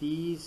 30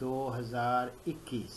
2021।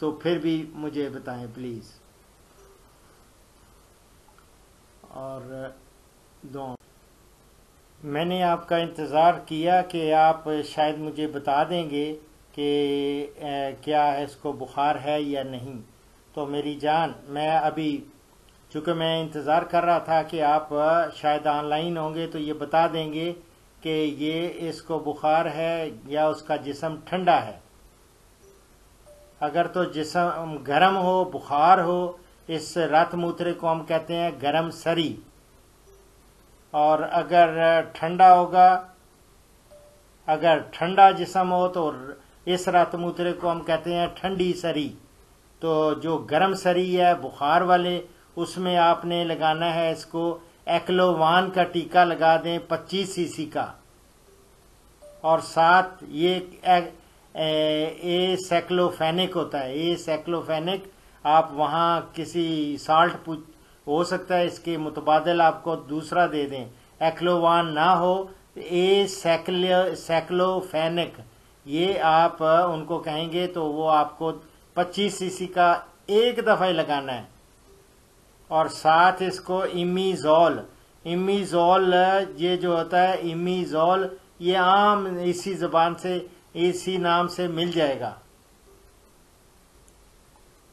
تو پھر بھی مجھے بتائیں پلیز. اور میں نے آپ کا انتظار کیا کہ آپ شاید مجھے بتا دیں گے کہ کیا اس کو بخار ہے یا نہیں. تو میری جان، میں ابھی چونکہ میں انتظار کر رہا تھا کہ آپ شاید آن لائن ہوں گے تو یہ بتا دیں گے کہ یہ اس کو بخار ہے یا اس کا جسم ٹھنڈا ہے. اگر تو جسم گرم ہو، بخار ہو، اس رت موترے کو ہم کہتے ہیں گرم سری. اور اگر ٹھنڈا ہوگا، اگر ٹھنڈا جسم ہو تو اس رت موترے کو ہم کہتے ہیں ٹھنڈی سری. تو جو گرم سری ہے بخار والے، اس میں آپ نے لگانا ہے اس کو ایکلووان کا ٹیکہ لگا دیں 25 cc کا. اور ساتھ یہ سیکلوفینک ہوتا ہے. یہ سیکلوفینک آپ وہاں کسی سالٹ ہو سکتا ہے اس کے متبادل آپ کو دوسرا دے دیں. ایکلووان نہ ہو، یہ سیکلوفینک، یہ آپ ان کو کہیں گے تو وہ آپ کو 25 cc کا ایک دفعہ ہی لگانا ہے. اور ساتھ اس کو امیزول یہ جو ہوتا ہے امیزول، یہ عام اسی زبان سے اسی نام سے مل جائے گا.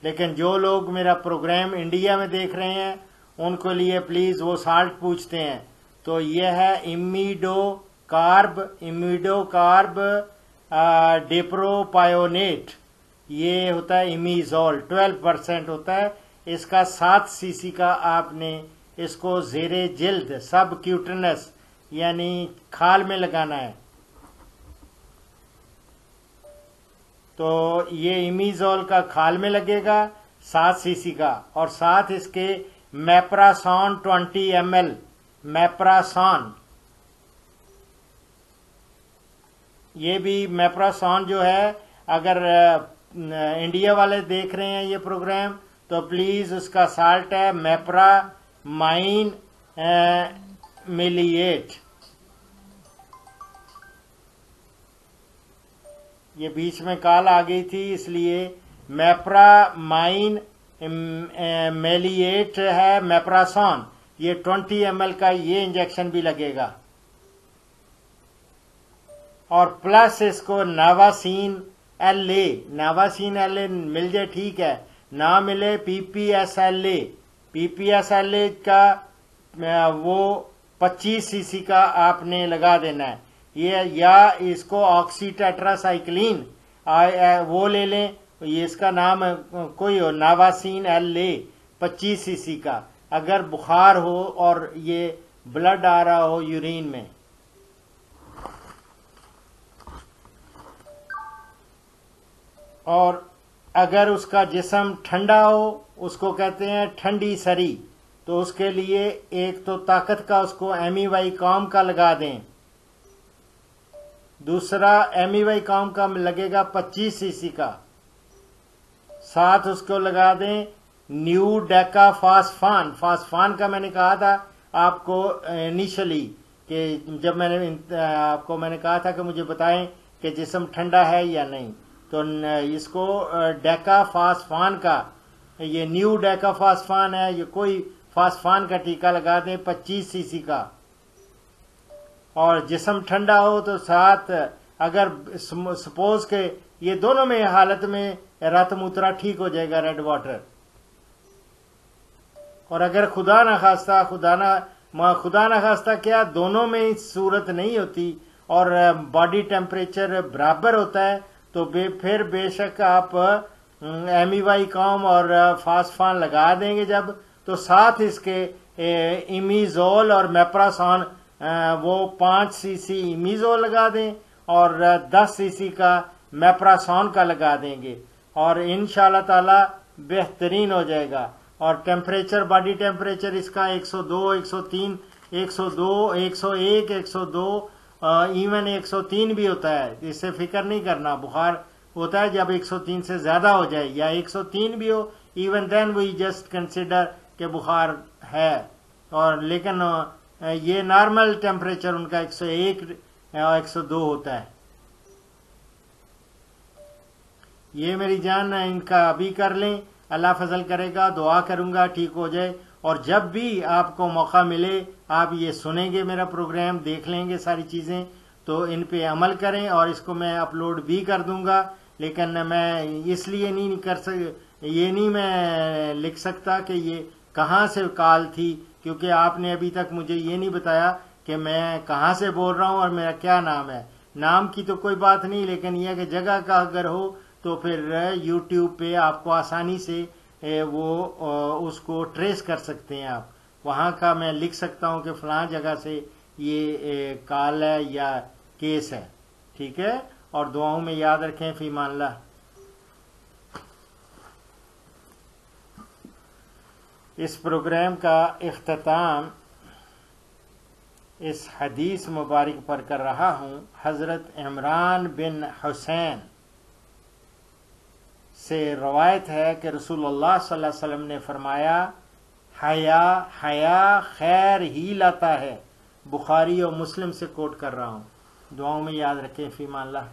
لیکن جو لوگ میرا پروگرام انڈیا میں دیکھ رہے ہیں ان کو لیے پلیز وہ سالٹ پوچھتے ہیں، تو یہ ہے امیڈو کارب ڈیپروپائونیٹ. یہ ہوتا ہے امیزول، 12% ہوتا ہے. اس کا 7 cc کا آپ نے اس کو زیر جلد سب کیوٹنس یعنی کھال میں لگانا ہے. تو یہ امیزول کا کھال میں لگے گا 7 cc کا. اور ساتھ اس کے میپراسون 20 ml میپراسون. یہ بھی میپراسون جو ہے، اگر انڈیا والے دیکھ رہے ہیں یہ پروگرام تو پلیز اس کا سالٹ ہے میپرا مائن میلیٹ. یہ بیچ میں کال آ گئی تھی اس لیے میپرا مائن میلیٹ ہے میپراسون. یہ 20 ml کا یہ انجیکشن بھی لگے گا. اور پلس اس کو ناواسین ایل اے مل جائے ٹھیک ہے، نہ ملے پی پی ایس ایل اے کا وہ 25 cc کا آپ نے لگا دینا ہے. یہ یا اس کو آکسی ٹیٹرا سائیکلین وہ لے لیں، یہ اس کا نام کوئی ہو، ناواسین ایل اے 25 cc کا، اگر بخار ہو اور یہ بلڈ آ رہا ہو یورین میں. اور اگر اس کا جسم ٹھنڈا ہو، اس کو کہتے ہیں ٹھنڈی سری. تو اس کے لیے ایک تو طاقت کا اس کو ایم ای وائی کام کا لگا دیں، دوسرا ایم ای وائی کام کا لگے گا 25 cc کا. ساتھ اس کو لگا دیں نیو ڈیکا فاسفان کا. میں نے کہا تھا آپ کو انیشلی کہ جب میں نے کہا تھا کہ مجھے بتائیں کہ جسم ٹھنڈا ہے یا نہیں، تو اس کو ڈیکا فاسفان کا، یہ نیو ڈیکا فاسفان ہے، یہ کوئی فاسفان کا ٹیکہ لگا دیں 25 cc کا. اور جسم ٹھنڈا ہو تو ساتھ اگر سپوز کہ یہ دونوں میں حالت میں رت موترا ٹھیک ہو جائے گا ریڈ واٹر. اور اگر خدا نہ خواستہ کیا دونوں میں صورت نہیں ہوتی اور باڈی ٹیمپریچر برابر ہوتا ہے تو پھر بے شک آپ ایم ای وائی کام اور فاسفان لگا دیں گے جب، تو ساتھ اس کے امیزول اور میپراسون وہ 5 cc امیزول لگا دیں اور 10 cc کا میپراسون کا لگا دیں گے، اور انشاءاللہ تعالی بہترین ہو جائے گا. اور ٹیمپریچر، باڈی ٹیمپریچر اس کا 102 103 102 101 102 ایون 103 بھی ہوتا ہے. اس سے فکر نہیں کرنا، بخار ہوتا ہے جب 103 سے زیادہ ہو جائے یا 103 بھی ہو، even then we just consider کہ بخار ہے. اور لیکن یہ نارمل ٹیمپریچر ان کا 101 102 ہوتا ہے. یہ میری جان ان کا ابھی کر لیں، اللہ فضل کرے گا، دعا کروں گا ٹھیک ہو جائے. اور جب بھی آپ کو موقع ملے آپ یہ سنیں گے میرا پروگرام، دیکھ لیں گے ساری چیزیں، تو ان پہ عمل کریں. اور اس کو میں اپلوڈ بھی کر دوں گا، لیکن میں اس لیے نہیں یہ نہیں میں لکھ سکتا کہ یہ کہاں سے کال تھی، کیونکہ آپ نے ابھی تک مجھے یہ نہیں بتایا کہ میں کہاں سے بول رہا ہوں اور میرا کیا نام ہے. نام کی تو کوئی بات نہیں، لیکن یہ کہ جگہ کا اگر ہو تو پھر یوٹیوب پہ آپ کو آسانی سے وہ اس کو ٹریس کر سکتے ہیں. آپ وہاں کا میں لکھ سکتا ہوں کہ فلاں جگہ سے یہ کال ہے یا کیس ہے. ٹھیک ہے، اور دعاؤں میں یاد رکھیں. فی امان اللہ. اس پروگرام کا اختتام اس حدیث مبارک پر کر رہا ہوں. حضرت عمران بن حسین سے روایت ہے کہ رسول اللہ صلی اللہ علیہ وسلم نے فرمایا، حیا خیر ہی لاتا ہے. بخاری اور مسلم سے کوٹ کر رہا ہوں. دعاؤں میں یاد رکھیں. فی امان اللہ.